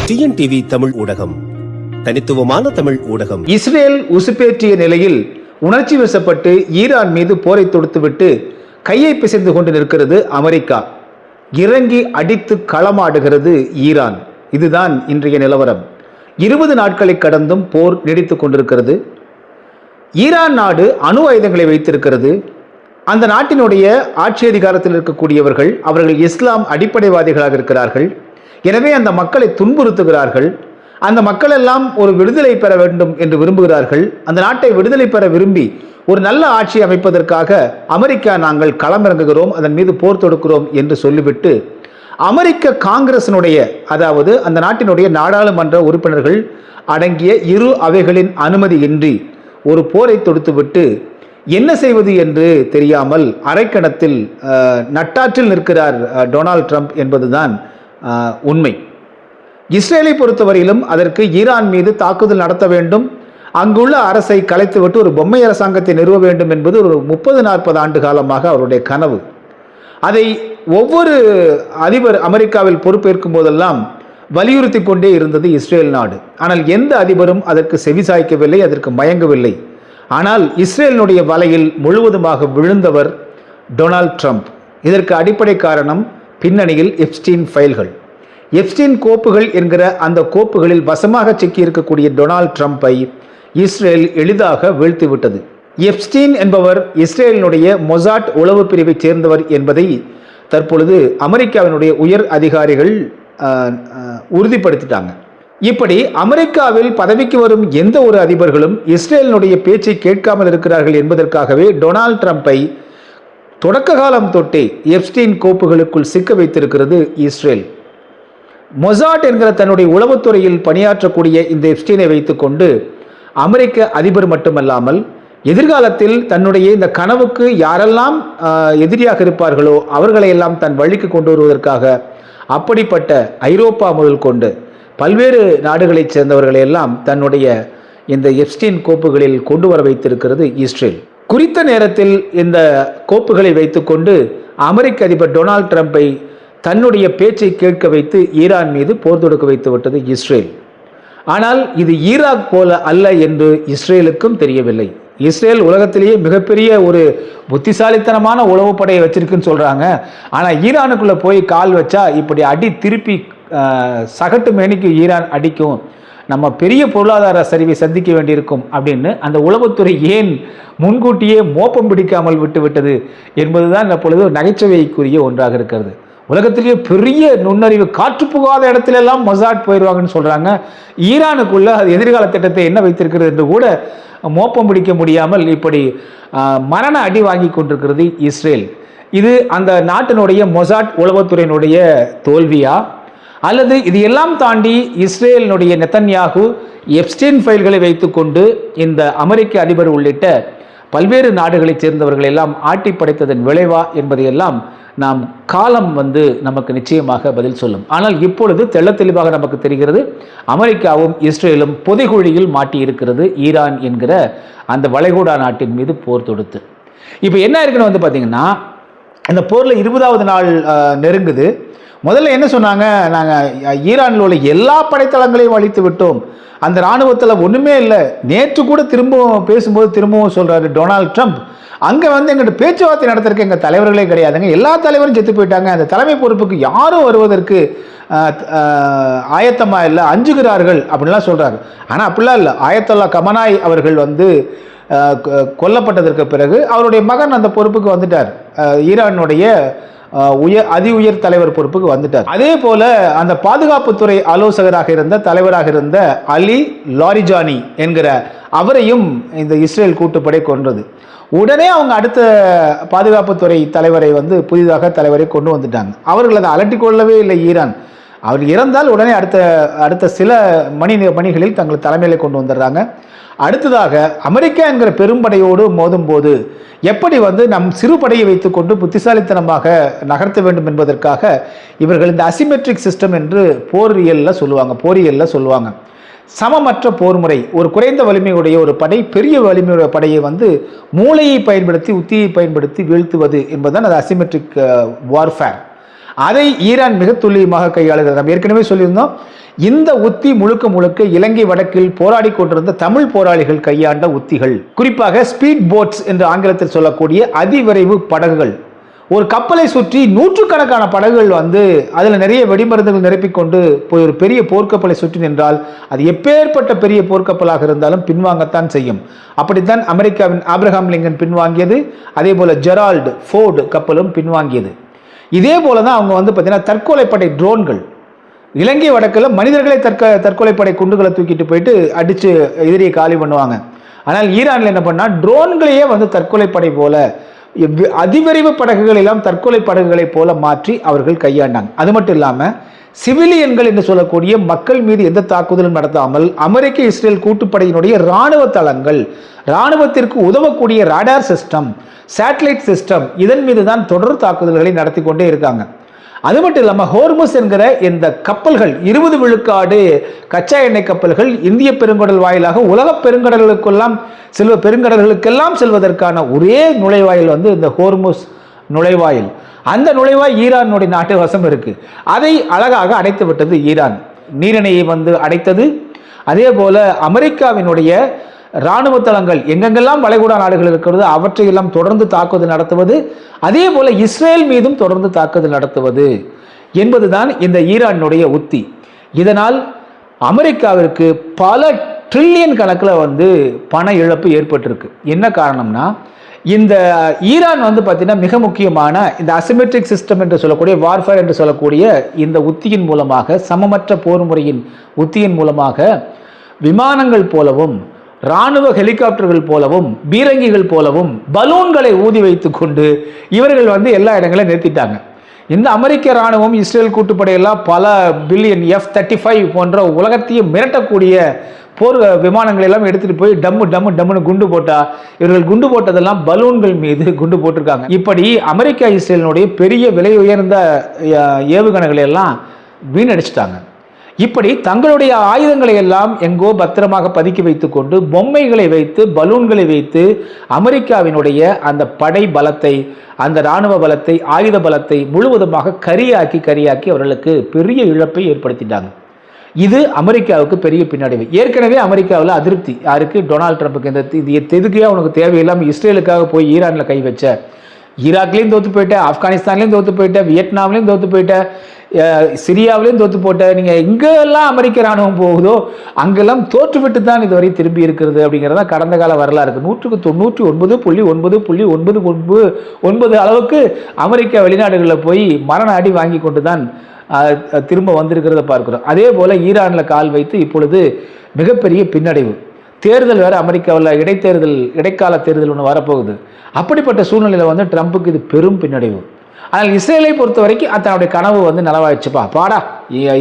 TNTV Tamil ஊடகம், தனித்துவமான தமிழ் ஊடகம். இஸ்ரேல் உசுப்பேற்றிய நிலையில் உணர்ச்சி வசப்பட்டு ஈரான் மீது போரை தொடுத்துவிட்டு கையை பிசைந்து கொண்டு நிற்கிறது அமெரிக்கா. இறங்கி அடித்து களமாடுகிறது ஈரான். இதுதான் இன்றைய நிலவரம். 20 நாட்களை கடந்தும் போர் நீடித்துக் கொண்டிருக்கிறது. ஈரான் நாடு அணு ஆயுதங்களை வைத்திருக்கிறது. அந்த நாட்டினுடைய ஆட்சி அதிகாரத்தில் இருக்கக்கூடியவர்கள் அவர்கள் இஸ்லாம் அடிப்படைவாதிகளாக இருக்கிறார்கள். எனவே அந்த மக்களை துன்புறுத்துகிறார்கள். அந்த மக்கள் எல்லாம் ஒரு விடுதலை பெற வேண்டும் என்று விரும்புகிறார்கள். அந்த நாட்டை விடுதலை பெற விரும்பி ஒரு நல்ல ஆட்சி அமைப்பதற்காக அமெரிக்கா நாங்கள் களமிறங்குகிறோம், அதன் மீது போர் தொடுக்கிறோம் என்று சொல்லிவிட்டு அமெரிக்க காங்கிரசினுடைய, அதாவது அந்த நாட்டினுடைய நாடாளுமன்ற உறுப்பினர்கள் அடங்கிய இரு அவைகளின் அனுமதியின்றி ஒரு போரை தொடுத்துவிட்டு என்ன செய்வது என்று தெரியாமல் அரைக்கணத்தில் நட்டாற்றில் நிற்கிறார் டொனால்ட் ட்ரம்ப் என்பதுதான் உண்மை. இஸ்ரேலை பொறுத்தவரையிலும் அதற்கு ஈரான் மீது தாக்குதல் நடத்த வேண்டும், அங்குள்ள அரசை கலைத்துவிட்டு ஒரு பொம்மை அரசாங்கத்தை நிறுவ வேண்டும் என்பது ஒரு 30-40 ஆண்டு காலமாக அவருடைய கனவு. அதை ஒவ்வொரு அதிபர் அமெரிக்காவில் பொறுப்பேற்கும் போதெல்லாம் வலியுறுத்தி கொண்டே இருந்தது இஸ்ரேல் நாடு. ஆனால் எந்த அதிபரும் அதற்கு செவிசாய்க்கவில்லை, அதற்கு மயங்கவில்லை. ஆனால் இஸ்ரேலினுடைய வலையில் முழுவதுமாக விழுந்தவர் டொனால்ட் ட்ரம்ப். இதற்கு அடிப்படை காரணம் பின்னணியில் எப்ஸ்டீன் ஃபைல்கள். எப்ஸ்டீன் கோப்புகள் என்கிற அந்த கோப்புகளில் வசமாக சிக்கி இருக்கக்கூடிய டொனால்ட் ட்ரம்பை இஸ்ரேல் எளிதாக வீழ்த்திவிட்டது. எப்ஸ்டீன் என்பவர் இஸ்ரேலினுடைய மொசாட் உளவு பிரிவை சேர்ந்தவர் என்பதை தற்பொழுது அமெரிக்காவினுடைய உயர் அதிகாரிகள் உறுதிப்படுத்திட்டாங்க. இப்படி அமெரிக்காவில் பதவிக்கு வரும் எந்த ஒரு அதிபர்களும் இஸ்ரேலினுடைய பேச்சை கேட்காமல் இருக்கிறார்கள் என்பதற்காகவே டொனால்ட் ட்ரம்பை தொடக்க காலம் தொட்டே எப்ஸ்டீன் கோப்புகளுக்குள் சிக்க வைத்திருக்கிறது இஸ்ரேல். மொசாட் என்கிற தன்னுடைய உளவுத்துறையில் பணியாற்றக்கூடிய இந்த எப்ஸ்டீனை வைத்துக்கொண்டு அமெரிக்க அதிபர் மட்டுமல்லாமல் எதிர்காலத்தில் தன்னுடைய இந்த கனவுக்கு யாரெல்லாம் எதிரியாக இருப்பார்களோ அவர்களையெல்லாம் தன் வழிக்கு கொண்டு வருவதற்காக அப்படிப்பட்ட ஐரோப்பா முதல் கொண்டு பல்வேறு நாடுகளைச் சேர்ந்தவர்களையெல்லாம் தன்னுடைய இந்த எப்ஸ்டீன் கோப்புகளில் கொண்டு வர வைத்திருக்கிறது இஸ்ரேல். குறித்த நேரத்தில் இந்த கோப்புகளை வைத்துக்கொண்டு அமெரிக்க அதிபர் டொனால்ட் ட்ரம்பை தன்னுடைய பேச்சை கேட்க வைத்து ஈரான் மீது போர் தொடுக்க வைத்து விட்டது இஸ்ரேல். ஆனால் இது ஈராக் போல அல்ல என்று இஸ்ரேலுக்கும் தெரியவில்லை. இஸ்ரேல் உலகத்திலேயே மிகப்பெரிய ஒரு புத்திசாலித்தனமான உளவுப்படையை வச்சிருக்குன்னு சொல்றாங்க. ஆனால் ஈரானுக்குள்ள போய் கால் வச்சா இப்படி அடி திருப்பி சகட்டு மேனிக்கு ஈரான் அடிக்கும், நம்ம பெரிய பொருளாதார சரிவை சந்திக்க வேண்டியிருக்கும் அப்படின்னு அந்த உளவுத்துறை ஏன் முன்கூட்டியே மோப்பம் பிடிக்காமல் விட்டுவிட்டது என்பதுதான் அப்பொழுது நகைச்சுவைக்குரிய ஒன்றாக இருக்கிறது. உலகத்திலேயே பெரிய நுண்ணறிவு காற்று புகாத இடத்துல எல்லாம் மொசாட் போயிடுவாங்கன்னு சொல்றாங்க. ஈரானுக்குள்ள அது எதிர்கால திட்டத்தை என்ன வைத்திருக்கிறது என்று கூட மோப்பம் பிடிக்க முடியாமல் இப்படி மரண அடி வாங்கி கொண்டிருக்கிறது இஸ்ரேல். இது அந்த நாட்டினுடைய மொசாட் உளவுத்துறையினுடைய தோல்வியா, அல்லது இது எல்லாம் தாண்டி இஸ்ரேலினுடைய நெத்தன்யாகு எப்ஸ்டீன் ஃபைல்களை வைத்துக்கொண்டு இந்த அமெரிக்க அதிபர் உள்ளிட்ட பல்வேறு நாடுகளைச் சேர்ந்தவர்கள் எல்லாம் ஆட்டி படைத்ததன் விளைவா என்பதையெல்லாம் நாம் காலம் நமக்கு நிச்சயமாக பதில் சொல்லும். ஆனால் இப்பொழுது தெள்ள தெளிவாக நமக்கு தெரிகிறது, அமெரிக்காவும் இஸ்ரேலும் புதைகுழியில் மாட்டியிருக்கிறது ஈரான் என்கிற அந்த வளைகுடா நாட்டின் மீது போர் தொடுத்து. இப்போ என்ன இருக்குன்னு பார்த்தீங்கன்னா, இந்த போரில் 20வது நாள் நெருங்குது. முதல்ல என்ன சொன்னாங்க, நாங்கள் ஈரானில் உள்ள எல்லா படைத்தளங்களையும் அழித்து விட்டோம், அந்த இராணுவத்தில் ஒன்றுமே இல்லை. நேற்று கூட திரும்பவும் பேசும்போது திரும்பவும் சொல்கிறாரு டொனால்ட் ட்ரம்ப், அங்கே எங்கிட்ட பேச்சுவார்த்தை நடத்துறதுக்கு எங்கள் தலைவர்களே கிடையாதுங்க, எல்லா தலைவரும் செத்து போயிட்டாங்க, அந்த தலைமை பொறுப்புக்கு யாரும் வருவதற்கு ஆயத்தமாக இல்லை, அஞ்சுகிறார்கள் அப்படின்லாம் சொல்கிறாரு. ஆனால் அப்படிலாம் இல்லை. ஆயத்தல்லா கமனாய் அவர்கள் கொல்லப்பட்டதற்கு பிறகு அவருடைய மகன் அந்த பொறுப்புக்கு வந்துட்டார், ஈரானுடைய அதி உயர் தலைவர் பொறுப்புக்கு வந்துட்டார். அதே போல அந்த பாதுகாப்புத்துறை ஆலோசகராக இருந்த தலைவராக இருந்த அலி லாரிஜானி என்கிற அவரையும் இந்த இஸ்ரேல் கூட்டுப்படை கொன்றது. உடனே அவங்க அடுத்த பாதுகாப்புத்துறை தலைவரை புதிதாக தலைவரை கொண்டு வந்துட்டாங்க. அவர்கள் அதை அலட்டிக்கொள்ளவே இல்லை ஈரான். அவர் இறந்தால் உடனே அடுத்த சில மணிகளில் தங்கள் தலைமையில கொண்டு வந்துடுறாங்க. அடுத்ததாக அமெரிக்கா என்கிற பெரும்படையோடு மோதும் போது எப்படி நம் சிறு படையை வைத்துக்கொண்டு புத்திசாலித்தனமாக நகர்த்த வேண்டும் என்பதற்காக இவர்கள் இந்த அசிமெட்ரிக் சிஸ்டம் என்று போரியல்ல சொல்லுவாங்க. சமமற்ற போர் முறை. ஒரு குறைந்த வலிமையுடைய ஒரு படை பெரிய வலிமையுடைய படையை மூளையை பயன்படுத்தி உத்தியை பயன்படுத்தி வீழ்த்துவது என்பதுதான் அது அசிமெட்ரிக் வார்ஃபேர். அதை ஈரான் மிக துல்லியமாக கையாளுகிறது. நம்ம ஏற்கனவே சொல்லியிருந்தோம், இந்த உத்தி முழுக்க முழுக்க இலங்கை வடக்கில் போராடி கொண்டிருந்த தமிழ் போராளிகள் கையாண்ட உத்திகள். குறிப்பாக ஸ்பீட் போட்ஸ் என்று ஆங்கிலத்தில் சொல்லக்கூடிய அதிவிரைவு படகுகள். ஒரு கப்பலை சுற்றி நூற்றுக்கணக்கான படகுகள் வந்து அதில் நிறைய வெடிமருந்துகள் நிரப்பிக்கொண்டு போய் ஒரு பெரிய போர்க்கப்பலை சுற்றி நின்றால் அது எப்பேற்பட்ட பெரிய போர்க்கப்பலாக இருந்தாலும் பின்வாங்கத்தான் செய்யும். அப்படித்தான் அமெரிக்காவின் ஆப்ரஹாம் லிங்கன் பின்வாங்கியது. அதே போல ஜெரால்டு ஃபோர்டு கப்பலும் பின்வாங்கியது. இதே போல தான் அவங்க வந்து பார்த்தீங்கன்னா தற்கொலைப்படை ட்ரோன்கள், இலங்கை வடக்கில் மனிதர்களே தற்கொலைப்படை குண்டுகளை தூக்கிட்டு போயிட்டு அடித்து எதிரியை காலி பண்ணுவாங்க. ஆனால் ஈரானில் என்ன பண்ணால் ட்ரோன்களையே வந்து தற்கொலைப்படை போல அதிவிரைவு படகுகள் எல்லாம் தற்கொலை படகுகளை போல மாற்றி அவர்கள் கையாண்டாங்க. அது மட்டும் இல்லாமல் சிவிலியன்கள் என்று சொல்லக்கூடிய மக்கள் மீது எந்த தாக்குதலும் நடத்தாமல் அமெரிக்க இஸ்ரேல் கூட்டுப்படையினுடைய இராணுவ தளங்கள், இராணுவத்திற்கு உதவக்கூடிய ராடார் சிஸ்டம், சேட்டலைட் சிஸ்டம், இதன் மீது தான் தொடர் தாக்குதல்களை நடத்தி கொண்டே இருக்காங்க. அது மட்டும் இல்லாமல் ஹோர்முஸ் என்கிற இந்த கப்பல்கள் 20 விழுக்காடு கச்சா எண்ணெய் கப்பல்கள் இந்திய பெருங்கடல் வாயிலாக உலக பெருங்கடல்களுக்கெல்லாம் செல்வதற்கான ஒரே நுழைவாயில் வந்து இந்த ஹோர்முஸ் நுழைவாயில். அந்த நுழைவாய் ஈரானுடைய நாட்டு வசம் இருக்கு. அதை அழகாக அடைத்து விட்டது ஈரான். நீரிணையை வந்து அடைத்தது. அதே போல அமெரிக்காவினுடைய இராணுவ தளங்கள் எங்கெங்கெல்லாம் வளைகுடா நாடுகள் இருக்கிறது அவற்றையெல்லாம் தொடர்ந்து தாக்குதல் நடத்துவது, அதே போல இஸ்ரேல் மீதும் தொடர்ந்து தாக்குதல் நடத்துவது என்பதுதான் இந்த ஈரானுடைய உத்தி. இதனால் அமெரிக்காவிற்கு பல ட்ரில்லியன் கணக்கில் வந்து பண இழப்பு ஏற்பட்டிருக்கு. என்ன காரணம்னா, இந்த ஈரான் வந்து பார்த்தீங்கன்னா மிக முக்கியமான இந்த அசிமெட்ரிக் சிஸ்டம் என்று சொல்லக்கூடிய வார்ஃபேர் என்று சொல்லக்கூடிய இந்த உத்தியின் மூலமாக, சமமற்ற போர் முறையின் உத்தியின் மூலமாக விமானங்கள் போலவும் இராணுவ ஹெலிகாப்டர்கள் போலவும் பீரங்கிகள் போலவும் பலூன்களை ஊதி வைத்துக் கொண்டு இவர்கள் வந்து எல்லா இடங்களையும் நிறுத்திட்டாங்க. இந்த அமெரிக்க இராணுவம் இஸ்ரேல் கூட்டுப்படையெல்லாம் பல பில்லியன் F-35 போன்ற உலகத்தையே மிரட்டக்கூடிய போர் விமானங்கள் எல்லாம் எடுத்துட்டு போய் டம்முன்னு குண்டு போட்டா, இவர்கள் குண்டு போட்டதெல்லாம் பலூன்கள் மீது குண்டு போட்டிருக்காங்க. இப்படி அமெரிக்கா இஸ்ரேலினுடைய பெரிய விலை உயர்ந்த ஏவுகணைகளை எல்லாம் வீணடிச்சிட்டாங்க. இப்படி தங்களுடைய ஆயுதங்களை எல்லாம் எங்கோ பத்திரமாக பதுக்கி வைத்துக் கொண்டு பொம்மைகளை வைத்து பலூன்களை வைத்து அமெரிக்காவினுடைய அந்த படை பலத்தை, அந்த இராணுவ பலத்தை, ஆயுத பலத்தை முழுவதுமாக கரியாக்கி அவர்களுக்கு பெரிய இழப்பை ஏற்படுத்திட்டாங்க. இது அமெரிக்காவுக்கு பெரிய பின்னடைவு. ஏற்கனவே அமெரிக்காவில் அதிருப்தி யாருக்கு? டொனால்டு ட்ரம்ப்புக்கு. இது எதுக்கே உனக்கு தேவையில்லாமல் இஸ்ரேலுக்காக போய் ஈரானில் கை வச்ச, ஈராக்லேயும் தோற்று போயிட்ட, ஆப்கானிஸ்தான்லேயும் தோற்று போயிட்ட, வியட்நாம்லேயும் தோற்று போயிட்ட, சிரியாவிலையும் தோற்று போட்ட, நீங்கள் எங்கெல்லாம் அமெரிக்க இராணுவம் போகுதோ அங்கெல்லாம் தோற்றுவிட்டு தான் இதுவரை திரும்பி இருக்கிறது அப்படிங்கிறத கடந்த கால வரலாறு இருக்குது. 99.99999 அளவுக்கு அமெரிக்கா வெளிநாடுகளில் போய் மரண அடி வாங்கி கொண்டு தான் திரும்ப வந்திருக்கிறத பார்க்கிறோம். அதே போல் ஈரானில் கால் வைத்து இப்பொழுது மிகப்பெரிய பின்னடைவு. தேர்தல் வேறு அமெரிக்காவில் இடைக்கால தேர்தல் ஒன்று வரப்போகுது. அப்படிப்பட்ட சூழ்நிலையில் வந்து ட்ரம்ப்புக்கு இது பெரும் பின்னடைவு. ஆனால் இஸ்ரேலை பொறுத்த வரைக்கும் தன்னுடைய கனவு வந்து நலவாயிடுச்சுப்பா, பாடா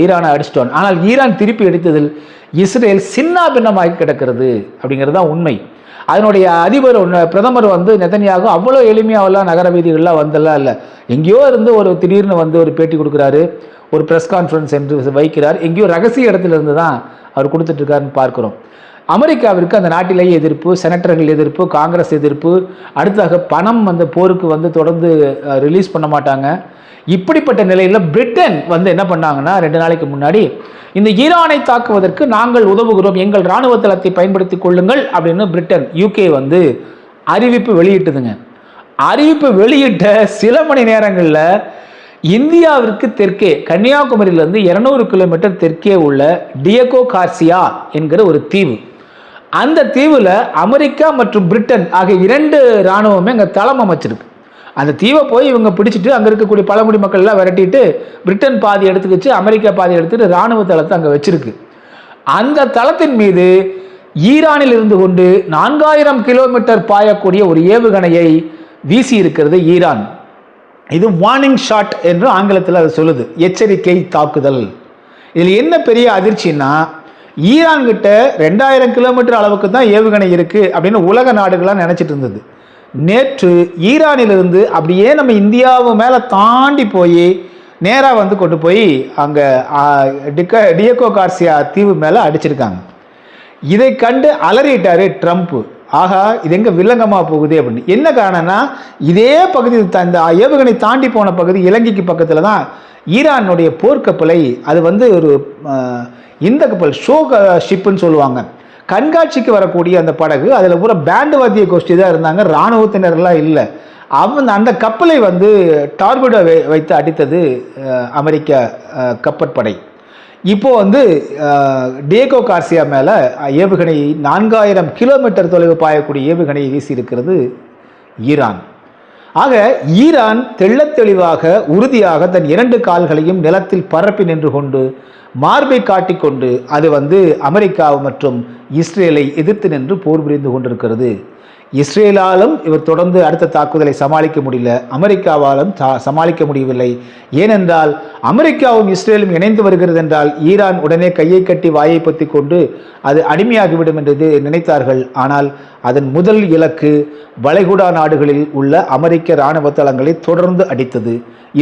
ஈரானை அடிச்சிட்டோம். ஆனால் ஈரான் திருப்பி அடித்ததில் இஸ்ரேல் சின்ன பின்னமாகி கிடக்கிறது அப்படிங்கிறது தான் உண்மை. அதனுடைய பிரதமர் வந்து நெதன்யாகு அவ்வளோ எளிமையாவெல்லாம் நகர வீதிகள்லாம் வந்தெல்லாம் இல்லை. எங்கேயோ இருந்து திடீர்னு வந்து ஒரு பேட்டி கொடுக்குறாரு, ஒரு ப்ரெஸ் கான்ஃபரன்ஸ் என்று வைக்கிறார். எங்கேயோ ரகசிய இடத்துல இருந்து தான் அவர் கொடுத்துட்ருக்காருன்னு பார்க்குறோம். அமெரிக்காவிற்கு அந்த நாட்டிலேயே எதிர்ப்பு, செனட்டர்கள் எதிர்ப்பு, காங்கிரஸ் எதிர்ப்பு, அடுத்ததாக பணம் வந்து போருக்கு வந்து தொடர்ந்து ரிலீஸ் பண்ண மாட்டாங்க. இப்படிப்பட்ட நிலையில் பிரிட்டன் வந்து என்ன பண்ணாங்கன்னா 2 நாளைக்கு முன்னாடி இந்த ஈரானை தாக்குவதற்கு நாங்கள் உதவுகிறோம், எங்கள் இராணுவ தளத்தை பயன்படுத்தி கொள்ளுங்கள் அப்படின்னு பிரிட்டன் யூகே வந்து அறிவிப்பு வெளியிட்டதுங்க. அறிவிப்பு வெளியிட்ட சில மணி நேரங்களில் இந்தியாவிற்கு தெற்கே கன்னியாகுமரியிலிருந்து 200 கிலோமீட்டர் தெற்கே உள்ள டியகோ கார்சியா என்கிற ஒரு தீவு, அந்த தீவில் அமெரிக்கா மற்றும் பிரிட்டன் ஆகிய 2 இராணுவமே அங்கே தளம் அமைச்சிருக்கு. அந்த தீவை போய் இவங்க பிடிச்சிட்டு அங்கே இருக்கக்கூடிய பழங்குடி மக்கள் எல்லாம் விரட்டிட்டு பிரிட்டன் பாதி எடுத்துக்கிச்சு, அமெரிக்கா பாதி எடுத்துட்டு இராணுவ தளத்தை அங்கே வச்சிருக்கு. அந்த தளத்தின் மீது ஈரானில் இருந்து கொண்டு 4000 கிலோமீட்டர் பாயக்கூடிய ஒரு ஏவுகணையை வீசி இருக்கிறது ஈரான். இது வார்னிங் ஷாட் என்று ஆங்கிலத்தில் அது சொல்லுது, எச்சரிக்கை தாக்குதல். இதில் என்ன பெரிய அதிர்ச்சின்னா, ஈரான் கிட்ட 2000 கிலோமீட்டர் அளவுக்கு தான் ஏவுகணை இருக்கு அப்படின்னு உலக நாடுகளாக நினைச்சிட்டு இருந்தது. நேற்று ஈரானிலிருந்து அப்படியே நம்ம இந்தியாவு மேலே தாண்டி போய் நேராக வந்து கொண்டு போய் அங்கே டியகோ கார்சியா தீவு மேலே அடிச்சிருக்காங்க. இதை கண்டு அலறிட்டாரு ட்ரம்ப். ஆகா இது எங்கே வில்லங்கமாக போகுது அப்படின்னு. என்ன காரணம்னா இதே பகுதி இந்த ஏவுகணை தாண்டி போன பகுதி இலங்கைக்கு பக்கத்தில் தான் ஈரானுடைய போர்க்கப்பலை, அது ஒரு இந்த கப்பல் ஷோ ஷிப்புன்னு சொல்லுவாங்க, கண்காட்சிக்கு வரக்கூடிய அந்த படகு, அதில் பூரா பேண்டு வாத்திய கோஷ்டி தான் இருந்தாங்க, இராணுவத்தினர்லாம் இல்லை. அந்த கப்பலை டார்பிடோ வைத்து அடித்தது அமெரிக்க கப்பற்படை. இப்போ டியேகோ கார்சியா மேலே ஏவுகணை 4000 கிலோமீட்டர் தொலைவு பாயக்கூடிய ஏவுகணையை வீசியிருக்கிறது ஈரான். ஆக ஈரான் தெள்ளத் தெளிவாக உறுதியாக தன் 2 கால்களையும் நிலத்தில் பரப்பி நின்று கொண்டு மார்பை காட்டிக்கொண்டு அது அமெரிக்கா மற்றும் இஸ்ரேலை எதிர்த்து நின்று போர் புரிந்து கொண்டிருக்கிறது. இஸ்ரேலாலும் இவர் தொடர்ந்து அடுத்த தாக்குதலை சமாளிக்க முடியல, அமெரிக்காவாலும் சமாளிக்க முடியவில்லை. ஏனென்றால் அமெரிக்காவும் இஸ்ரேலும் இணைந்து வருகிறது என்றால் ஈரான் உடனே கையை கட்டி வாயை பற்றி கொண்டு அது அடிமையாகிவிடும் என்று நினைத்தார்கள். ஆனால் அதன் முதல் இலக்கு வளைகுடா நாடுகளில் உள்ள அமெரிக்க இராணுவ தளங்களை தொடர்ந்து அடித்தது.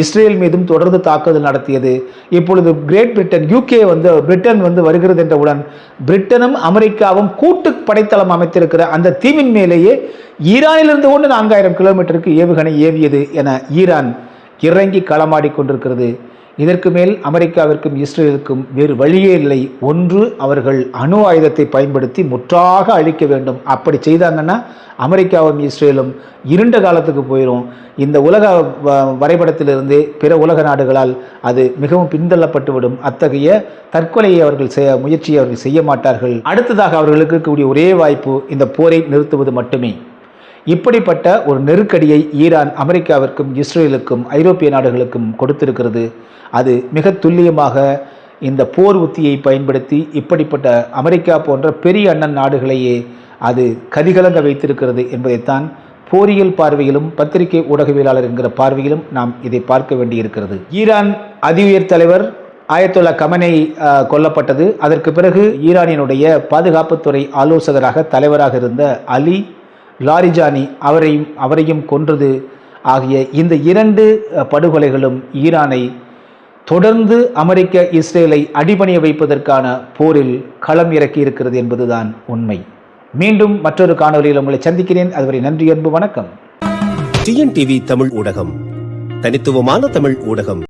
இஸ்ரேல் மீதும் தொடர்ந்து தாக்குதல் நடத்தியது. இப்பொழுது கிரேட் பிரிட்டன், யூகே பிரிட்டன் வருகிறது என்றவுடன் பிரிட்டனும் அமெரிக்காவும் கூட்டு படைத்தளம் அமைத்திருக்கிற அந்த தீவின் மேலேயே ஈரானிலிருந்து கொண்டு 4000 கிலோமீட்டருக்கு ஏவுகணை ஏவியது என ஈரான் இறங்கி களமாடி கொண்டிருக்கிறது. இதற்கு மேல் அமெரிக்காவிற்கும் இஸ்ரேலுக்கும் வேறு வழியே இல்லை. ஒன்று, அவர்கள் அணு ஆயுதத்தை பயன்படுத்தி முற்றாக அழிக்க வேண்டும். அப்படி செய்தாங்கன்னா அமெரிக்காவும் இஸ்ரேலும் இருண்ட காலத்துக்கு போயிடும். இந்த உலக வரைபடத்திலிருந்து பிற உலக நாடுகளால் அது மிகவும் பின்தள்ளப்பட்டுவிடும். அத்தகைய தற்கொலையை முயற்சியை அவர்கள் செய்ய மாட்டார்கள். அடுத்ததாக அவர்களுக்கு இருக்கக்கூடிய ஒரே வாய்ப்பு இந்த போரை நிறுத்துவது மட்டுமே. இப்படிப்பட்ட ஒரு நெருக்கடியை ஈரான் அமெரிக்காவிற்கும் இஸ்ரேலுக்கும் ஐரோப்பிய நாடுகளுக்கும் கொடுத்திருக்கிறது. அது மிக துல்லியமாக இந்த போர் உத்தியை பயன்படுத்தி இப்படிப்பட்ட அமெரிக்கா போன்ற பெரிய அண்ணன் நாடுகளையே அது கதிகலங்க வைத்திருக்கிறது என்பதைத்தான் போரியல் பார்வையிலும் பத்திரிகை ஊடகவியலாளர் என்கிற பார்வையிலும் நாம் இதை பார்க்க வேண்டியிருக்கிறது. ஈரான் அதி உயர் தலைவர் ஆயத்துல்லா கமனை கொல்லப்பட்டது. அதற்கு பிறகு ஈரானினுடைய பாதுகாப்புத்துறை ஆலோசகராக தலைவராக இருந்த அலி லாரிஜானி அவரையும் கொன்றது ஆகிய இந்த 2 படுகொலைகளும் ஈரானை தொடர்ந்து அமெரிக்க இஸ்ரேலை அடிபணிய வைப்பதற்கான போரில் களம் இறக்கி இருக்கிறது என்பதுதான் உண்மை. மீண்டும் மற்றொரு காணொலியில் உங்களை சந்திக்கிறேன். அதுவரை நன்றி, அன்பு, வணக்கம். டிஎன்டிவி தமிழ் ஊடகம், தனித்துவமான தமிழ் ஊடகம்.